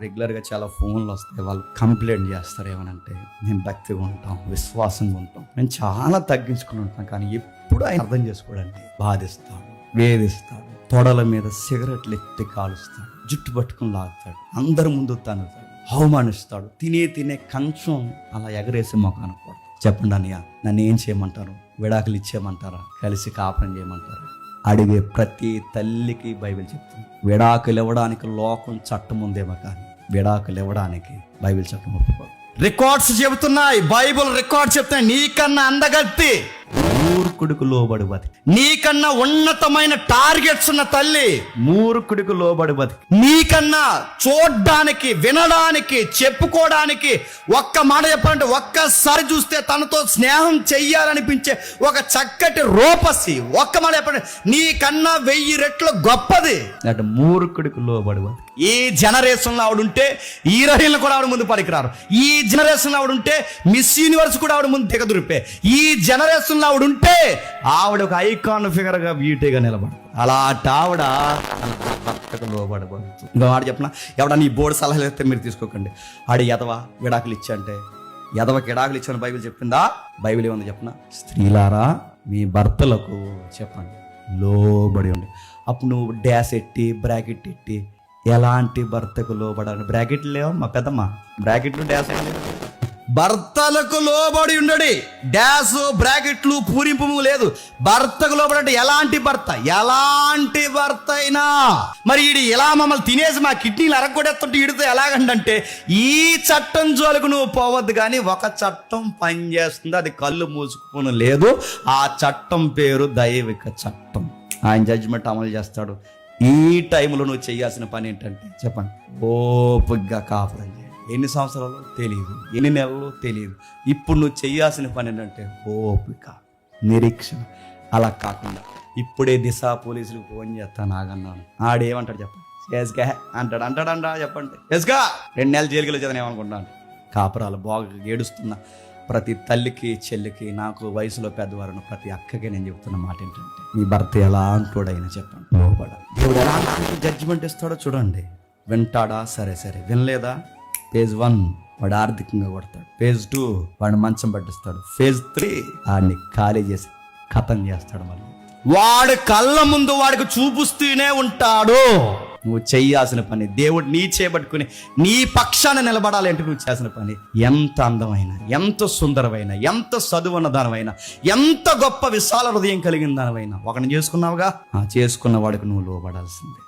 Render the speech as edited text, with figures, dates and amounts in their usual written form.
రెగ్యులర్గా చాలా ఫోన్లు వస్తాయి, వాళ్ళు కంప్లైంట్ చేస్తారు ఏమనంటే మేము భక్తిగా ఉంటాం, విశ్వాసంగా ఉంటాం, మేము చాలా తగ్గించుకుని ఉంటాం, కానీ ఎప్పుడు ఆయన అర్థం చేసుకోవడానికి బాధిస్తాడు, వేధిస్తాడు, తొడల మీద సిగరెట్లు ఎత్తి కాలుస్తాడు, జుట్టు పట్టుకుని లాగుతాడు, అందరి ముందు తనుతాడు, అవమానిస్తాడు, తినే కంచం అలా ఎగరేసి మొఖాన పడు. చెప్పండి అన్నయ్య, నన్ను ఏం చేయమంటారు? విడాకులు ఇచ్చేయమంటారా? కలిసి కాపురం చేయమంటారా? అడిగే ప్రతి తల్లికి బైబిల్ చెప్తుంది, విడాకులు ఇవ్వడానికి లోకం చట్టం ఉందేమో కానీ విడాకులు ఇవ్వడానికి బైబిల్ చట్టం ఒప్పుకోదు. రికార్డ్స్ చెబుతున్నాయి, బైబిల్ రికార్డ్ చెప్తున్నాయి, నీకన్నా అందగత్తి మూర్ఖుడికి లోబడి బతికి, నీకన్నా ఉన్నతమైన టార్గెట్స్ ఉన్న తల్లి మూర్ఖుడికి లోబడి బతికి, నీకన్నా చూడ్డానికి, వినడానికి, చెప్పుకోవడానికి, ఒక్క మాట చెప్పాలంటే ఒక్కసారి చూస్తే తనతో స్నేహం చెయ్యాలనిపించే ఒక చక్కటి రూపసి, ఒక్క మాట చెప్పండి, నీకన్నా 1000 రెట్లు గొప్పది అంటే మూర్ఖుడికి లోబడి బతికి. ఈ జనరేషన్లో ఆవిడుంటే హీరోయిన్లు కూడా ఆవిడ ముందు పనికిరారు, ఈ జనరేషన్లో ఆవిడుంటే మిస్ యూనివర్స్ కూడా ఆవిడ ముందు దిగదురిపే, ఈ జనరేషన్లో ఆవిడ ఉంటే ఆవిడ ఒక ఐకాన్ ఫిగర్ గా బ్యూటీగా నిలబడు. అలాంటి ఆవిడ భర్తకు లోబడబడుతుంది. ఇంకో మాట చెప్పిన, ఎవడ నీ బోర్డు సలహాలు ఇస్తే మీరు తీసుకోకండి. ఆడి ఎదవ విడాకులు ఇచ్చంటే ఎదవకి విడాకులు ఇచ్చని బైబిల్ చెప్పిందా? బైబిల్ ఏమన్నా చెప్పిన, స్త్రీలారా మీ భర్తలకు చెప్పండి లోబడి ఉండి. అప్పుడు నువ్వు డాష్ ఎట్టి బ్రాకెట్ ఎట్టి ఎలాంటి భర్తకు లోబడాలి? బ్రాకెట్లు లేవా మా పెద్దమ్మ? బ్రాకెట్లు డాష్ భర్తలకు లోబడి ఉండడి, డాష్ బ్రాకెట్లు పూరింపు లేదు. భర్తకు లోబడి ఎలాంటి భర్త? ఎలాంటి భర్త అయినా. మరి ఈడు ఇలా మమ్మల్ని తినేసి మా కిడ్నీలు అరగొడేస్తుంటే ఈడితో ఎలాగంటే, ఈ చట్టం జోలికి నువ్వు పోవద్దు, కానీ ఒక చట్టం పనిచేస్తుంది, అది కళ్ళు మూసుకుని లేదు. ఆ చట్టం పేరు దైవిక చట్టం. ఆయన జడ్జిమెంట్ అమలు చేస్తాడు. ఈ టైంలో నువ్వు చేయాల్సిన పని ఏంటంటే చెప్పండి, ఓపికగా కాపురం చేయాలి. ఎన్ని సంవత్సరాలు తెలియదు, ఎన్ని నెలలు తెలియదు. ఇప్పుడు నువ్వు చేయాల్సిన పని ఏంటంటే ఓపిక, నిరీక్షణ. అలా కాకుండా ఇప్పుడే దిశ పోలీసులకు ఫోన్ చేస్తాను ఆగన్నాను, ఆడేమంటాడు చెప్పండి, ఎస్గా అంటాడంటా చెప్పండి, ఎస్గా 2 నెలలు జైలుకి వచ్చేదని ఏమనుకుంటాను. కాపురాలు బాగా ఏడుస్తున్నా ప్రతి తల్లికి, చెల్లికి, నాకు వయసులో పెద్దవారు ప్రతి అక్కకి నేను చెప్తున్న మాట ఏంటంటే, మీ భర్త ఎలా అంటోడైనా చెప్పండి లోపడ. దేవుడు ఎలా జడ్జిమెంట్ ఇస్తాడో చూడండి. వింటాడా? సరే, వినలేదా? ఫేజ్ 1 వాడు ఆర్థికంగా కొడతాడు, ఫేజ్ 2 వాడిని మంచం పట్టిస్తాడు, ఫేజ్ 3 వాడిని ఖాళీ చేసి ఖతం చేస్తాడు. మళ్ళీ వాడు కళ్ళ ముందు వాడికి చూపుస్తూనే ఉంటాడు. నువ్వు చెయ్యాల్సిన పని, దేవుడు నీ చేపట్టుకుని నీ పక్షాన నిలబడాలి అంటే నువ్వు చేయాల్సిన పని, ఎంత అందమైన, ఎంత సుందరమైన, ఎంత చదువున్న దానివైనా, ఎంత గొప్ప విశాల హృదయం కలిగిన దానివైనా ఒకరిని చేసుకున్నావుగా, చేసుకున్న వాడికి నువ్వు లోబడాల్సిందే.